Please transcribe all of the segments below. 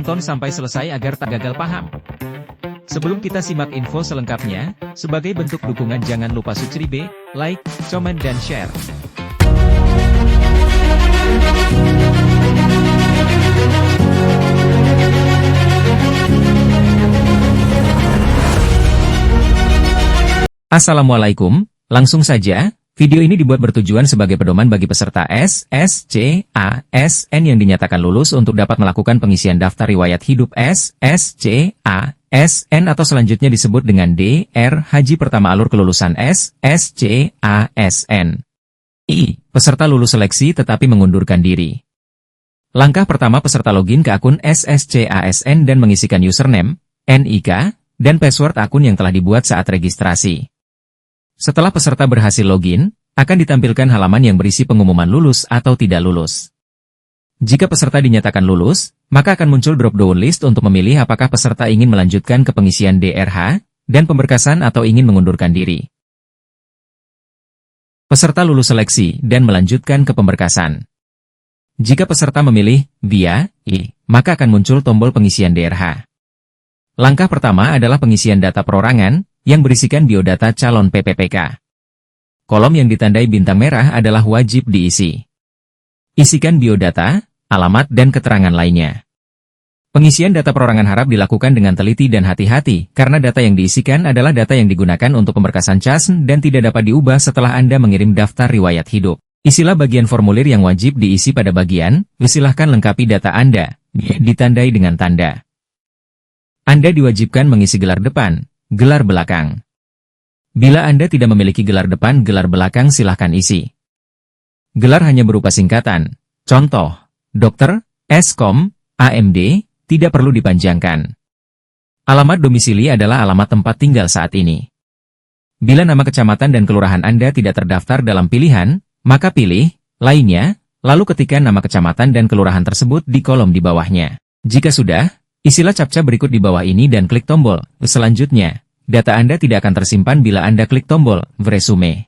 tonton sampai selesai agar tak gagal paham. Sebelum kita simak info selengkapnya, sebagai bentuk dukungan jangan lupa subscribe, like, comment dan share. Assalamualaikum, langsung saja, video ini dibuat bertujuan sebagai pedoman bagi peserta SSCASN yang dinyatakan lulus untuk dapat melakukan pengisian daftar riwayat hidup SSCASN atau selanjutnya disebut dengan DR Haji pertama alur kelulusan SSCASN. Peserta lulus seleksi tetapi mengundurkan diri. Langkah pertama, peserta login ke akun SSCASN dan mengisikan username, NIK, dan password akun yang telah dibuat saat registrasi. Setelah peserta berhasil login, akan ditampilkan halaman yang berisi pengumuman lulus atau tidak lulus. Jika peserta dinyatakan lulus, maka akan muncul drop-down list untuk memilih apakah peserta ingin melanjutkan ke pengisian DRH, dan pemberkasan atau ingin mengundurkan diri. Peserta lulus seleksi dan melanjutkan ke pemberkasan. Jika peserta memilih via maka akan muncul tombol pengisian DRH. Langkah pertama adalah pengisian data perorangan, yang berisikan biodata calon PPPK. Kolom yang ditandai bintang merah adalah wajib diisi. Isikan biodata, alamat dan keterangan lainnya. Pengisian data perorangan harap dilakukan dengan teliti dan hati-hati, karena data yang diisikan adalah data yang digunakan untuk pemberkasan CAS dan tidak dapat diubah setelah Anda mengirim daftar riwayat hidup. Isilah bagian formulir yang wajib diisi pada bagian, silahkan lengkapi data Anda, ditandai dengan tanda. Anda diwajibkan mengisi gelar depan, gelar belakang. Bila Anda tidak memiliki gelar depan, gelar belakang silahkan isi. Gelar hanya berupa singkatan, contoh, dokter, Eskom, AMD, tidak perlu dipanjangkan. Alamat domisili adalah alamat tempat tinggal saat ini. Bila nama kecamatan dan kelurahan Anda tidak terdaftar dalam pilihan, maka pilih lainnya, lalu ketikkan nama kecamatan dan kelurahan tersebut di kolom di bawahnya. Jika sudah, isilah captcha berikut di bawah ini dan klik tombol selanjutnya. Data Anda tidak akan tersimpan bila Anda klik tombol resume.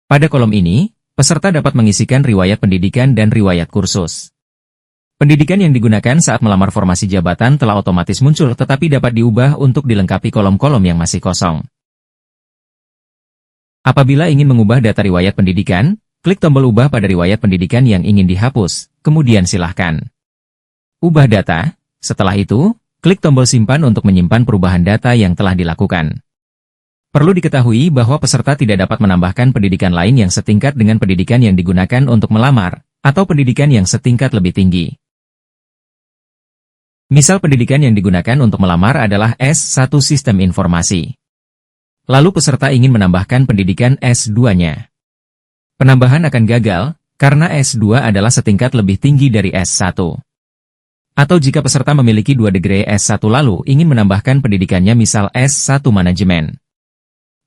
Pada kolom ini, peserta dapat mengisikan riwayat pendidikan dan riwayat kursus. Pendidikan yang digunakan saat melamar formasi jabatan telah otomatis muncul tetapi dapat diubah untuk dilengkapi kolom-kolom yang masih kosong. Apabila ingin mengubah data riwayat pendidikan, klik tombol ubah pada riwayat pendidikan yang ingin dihapus, kemudian silahkan ubah data. Setelah itu, klik tombol simpan untuk menyimpan perubahan data yang telah dilakukan. Perlu diketahui bahwa peserta tidak dapat menambahkan pendidikan lain yang setingkat dengan pendidikan yang digunakan untuk melamar, atau pendidikan yang setingkat lebih tinggi. Misal pendidikan yang digunakan untuk melamar adalah S1 Sistem Informasi. Lalu peserta ingin menambahkan pendidikan S2-nya. Penambahan akan gagal, karena S2 adalah setingkat lebih tinggi dari S1. Atau jika peserta memiliki 2 degree S1 lalu ingin menambahkan pendidikannya misal S1 Manajemen.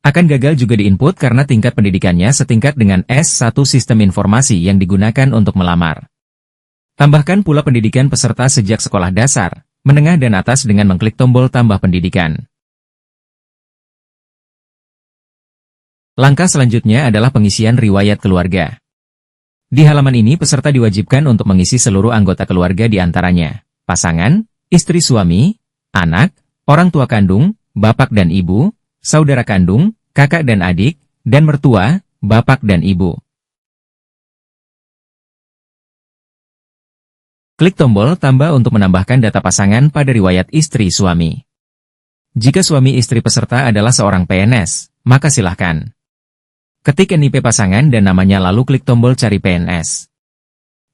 Akan gagal juga diinput karena tingkat pendidikannya setingkat dengan S1 Sistem Informasi yang digunakan untuk melamar. Tambahkan pula pendidikan peserta sejak sekolah dasar, menengah dan atas dengan mengklik tombol tambah pendidikan. Langkah selanjutnya adalah pengisian riwayat keluarga. Di halaman ini peserta diwajibkan untuk mengisi seluruh anggota keluarga di antaranya, pasangan, istri suami, anak, orang tua kandung, bapak dan ibu, saudara kandung, kakak dan adik, dan mertua, bapak dan ibu. Klik tombol tambah untuk menambahkan data pasangan pada riwayat istri suami. Jika suami istri peserta adalah seorang PNS, maka silahkan ketik NIP pasangan dan namanya lalu klik tombol cari PNS.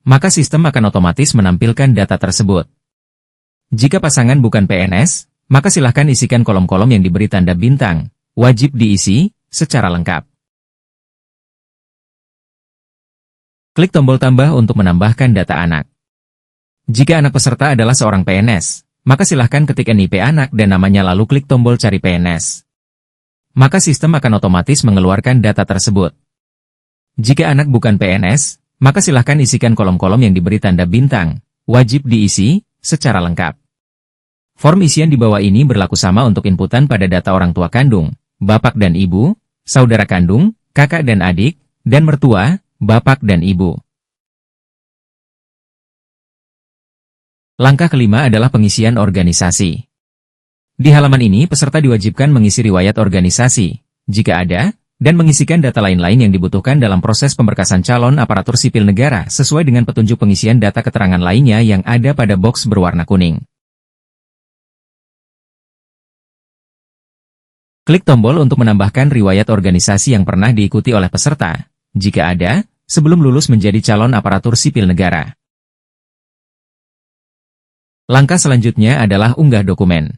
Maka sistem akan otomatis menampilkan data tersebut. Jika pasangan bukan PNS, maka silahkan isikan kolom-kolom yang diberi tanda bintang, wajib diisi, secara lengkap. Klik tombol tambah untuk menambahkan data anak. Jika anak peserta adalah seorang PNS, maka silahkan ketik NIP anak dan namanya lalu klik tombol cari PNS. Maka sistem akan otomatis mengeluarkan data tersebut. Jika anak bukan PNS, maka silahkan isikan kolom-kolom yang diberi tanda bintang, wajib diisi, secara lengkap. Form isian di bawah ini berlaku sama untuk inputan pada data orang tua kandung, bapak dan ibu, saudara kandung, kakak dan adik, dan mertua, bapak dan ibu. Langkah kelima adalah pengisian organisasi. Di halaman ini, peserta diwajibkan mengisi riwayat organisasi, jika ada, dan mengisikan data lain-lain yang dibutuhkan dalam proses pemberkasan calon aparatur sipil negara sesuai dengan petunjuk pengisian data keterangan lainnya yang ada pada box berwarna kuning. Klik tombol untuk menambahkan riwayat organisasi yang pernah diikuti oleh peserta, jika ada, sebelum lulus menjadi calon aparatur sipil negara. Langkah selanjutnya adalah unggah dokumen.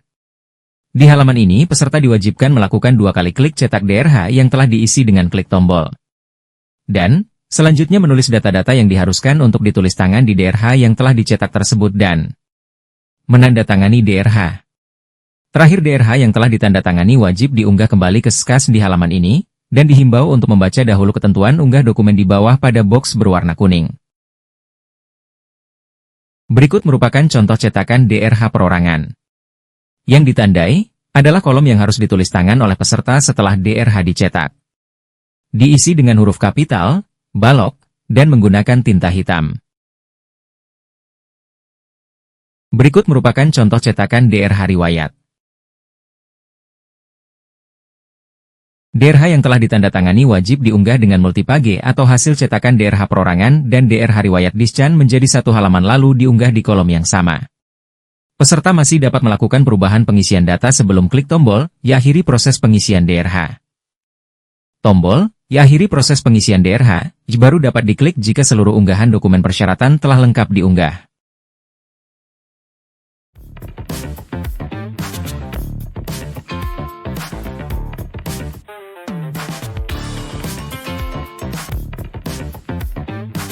Di halaman ini, peserta diwajibkan melakukan 2 kali klik cetak DRH yang telah diisi dengan klik tombol. Dan, selanjutnya menulis data-data yang diharuskan untuk ditulis tangan di DRH yang telah dicetak tersebut dan menandatangani DRH. Terakhir, DRH yang telah ditandatangani wajib diunggah kembali ke SKAS di halaman ini, dan dihimbau untuk membaca dahulu ketentuan unggah dokumen di bawah pada box berwarna kuning. Berikut merupakan contoh cetakan DRH perorangan. Yang ditandai adalah kolom yang harus ditulis tangan oleh peserta setelah DRH dicetak. Diisi dengan huruf kapital, balok, dan menggunakan tinta hitam. Berikut merupakan contoh cetakan DRH riwayat. DRH yang telah ditandatangani wajib diunggah dengan multipage atau hasil cetakan DRH perorangan dan DRH riwayat Discan menjadi satu halaman lalu diunggah di kolom yang sama. Peserta masih dapat melakukan perubahan pengisian data sebelum klik tombol, "Ya akhiri proses pengisian DRH". Tombol, "Ya akhiri proses pengisian DRH", baru dapat diklik jika seluruh unggahan dokumen persyaratan telah lengkap diunggah.